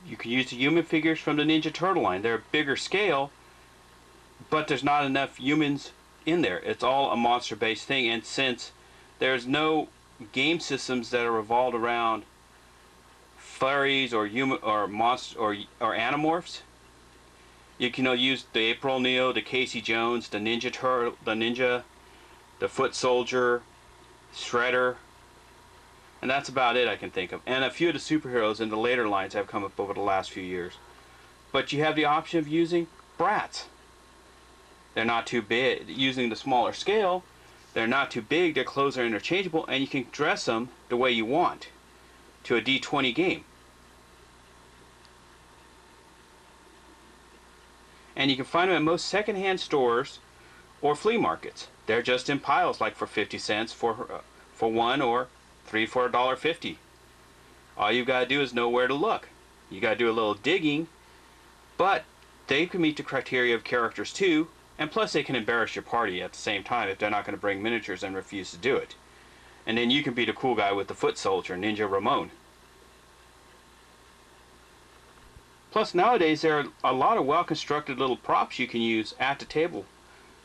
You can use the human figures from the Ninja Turtle line. They're a bigger scale, but there's not enough humans in there. It's all a monster-based thing, and since there's no game systems that are revolved around furries or human or monster or animorphs, you can use the April O'Neil, the Casey Jones, the Ninja Turtle, the Foot Soldier, Shredder, and that's about it I can think of. And a few of the superheroes in the later lines have come up over the last few years. But you have the option of using brats. They're not too big. Using the smaller scale, they're not too big, their clothes are interchangeable, and you can dress them the way you want to a D20 game. And you can find them at most secondhand stores or flea markets. They're just in piles, like for 50 cents for one, or 3 for $1.50. All you've got to do is know where to look. You got to do a little digging, but they can meet the criteria of characters too, and plus they can embarrass your party at the same time if they're not going to bring miniatures and refuse to do it. And then you can be the cool guy with the Foot Soldier, Ninja Ramon. Plus nowadays there are a lot of well-constructed little props you can use at the table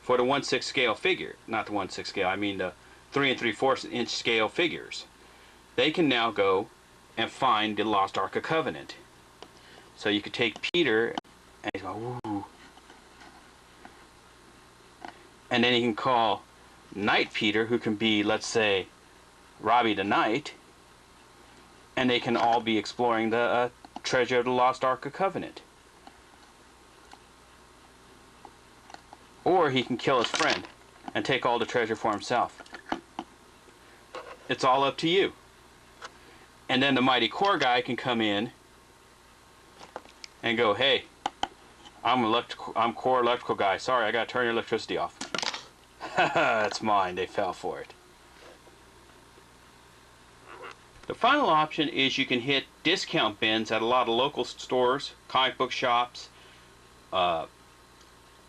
for the 1/6 scale figure. Not the 1/6 scale, I mean the 3 3/4 inch scale figures. They can now go and find the Lost Ark of Covenant. So you could take Peter and he's going, ooh. And then you can call Knight Peter, who can be, let's say, Robbie the Knight, and they can all be exploring the treasure of the Lost Ark of Covenant. Or he can kill his friend and take all the treasure for himself. It's all up to you. And then the Mighty Core guy can come in and go, hey, I'm core electrical guy. Sorry, I gotta turn your electricity off. That's mine. They fell for it. The final option is you can hit discount bins at a lot of local stores, comic book shops,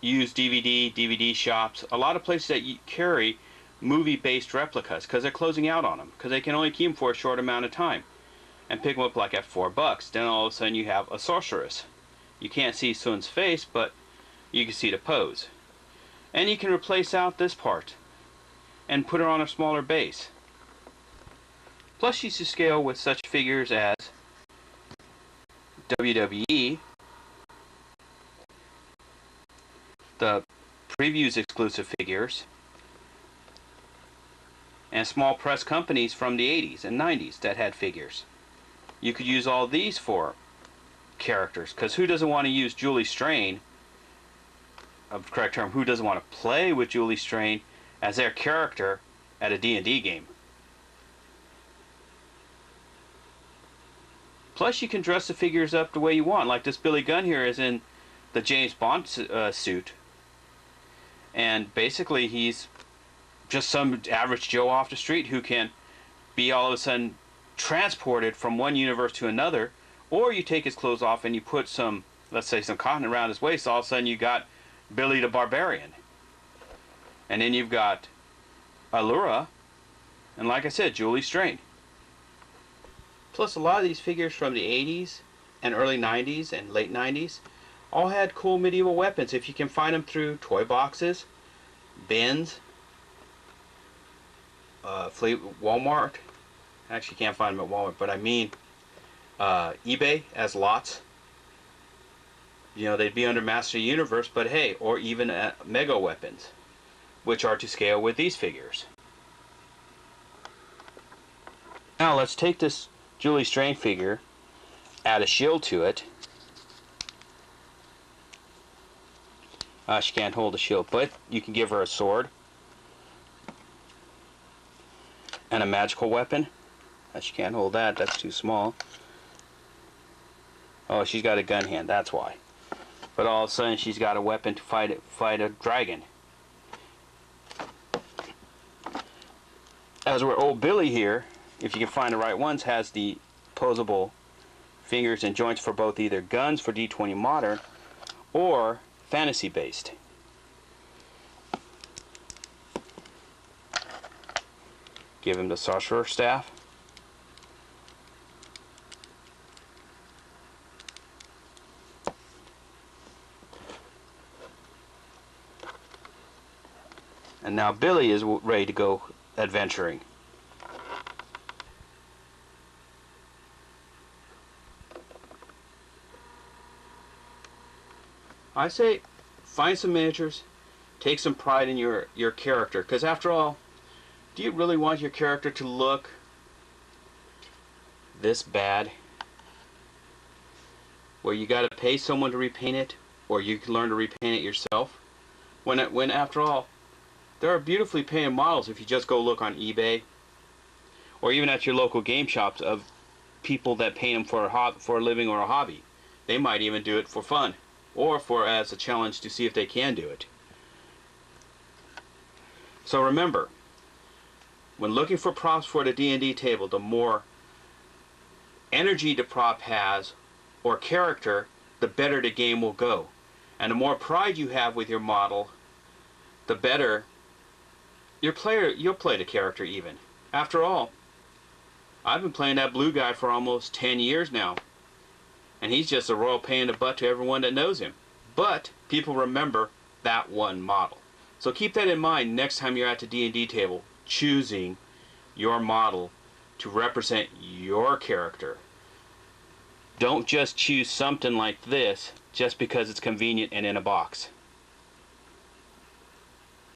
used DVD shops, a lot of places that carry movie-based replicas because they're closing out on them because they can only keep them for a short amount of time, and pick them up like at $4. Then all of a sudden you have a sorceress. You can't see Sun's face, but you can see the pose. And you can replace out this part and put her on a smaller base. Plus you can scale with such figures as WWE, the previews exclusive figures, and small press companies from the 80s and 90s that had figures. You could use all these for characters, because who doesn't want to use Julie Strain, of the correct term, who doesn't want to play with Julie Strain as their character at a D&D game? Plus you can dress the figures up the way you want, like this Billy Gunn here is in the James Bond suit, and basically he's just some average Joe off the street who can be all of a sudden transported from one universe to another. Or you take his clothes off and you put some, let's say, some cotton around his waist, all of a sudden you got Billy the Barbarian. And then you've got Allura, and like I said, Julie Strain. Plus a lot of these figures from the 80s and early 90s and late 90s all had cool medieval weapons. If you can find them through toy boxes, bins, Walmart. Actually can't find them at Walmart, but I mean eBay as lots. You know, they'd be under Master Universe, but hey, or even Mega Weapons, which are to scale with these figures. Now let's take this Julie Strain figure, add a shield to it. She can't hold a shield, but you can give her a sword and a magical weapon. She can't hold that, that's too small. Oh, she's got a gun hand, that's why. But all of a sudden she's got a weapon to fight a dragon. As where old Billy here, if you can find the right ones, has the posable fingers and joints for both either guns for D20 Modern or fantasy based. Give him the sorcerer staff. And now Billy is ready to go adventuring. I say find some miniatures, take some pride in your character, because after all, do you really want your character to look this bad? Where you got to pay someone to repaint it, or you can learn to repaint it yourself? When after all, there are beautifully painted models if you just go look on eBay, or even at your local game shops of people that paint them for a living or a hobby. They might even do it for fun, or for as a challenge to see if they can do it. So remember, when looking for props for the D&D table, the more energy the prop has, or character, the better the game will go. And the more pride you have with your model, the better you'll play the character even. After all, I've been playing that blue guy for almost 10 years now, and he's just a royal pain in the butt to everyone that knows him. But people remember that one model. So keep that in mind next time you're at the D&D table, choosing your model to represent your character. Don't just choose something like this just because it's convenient and in a box.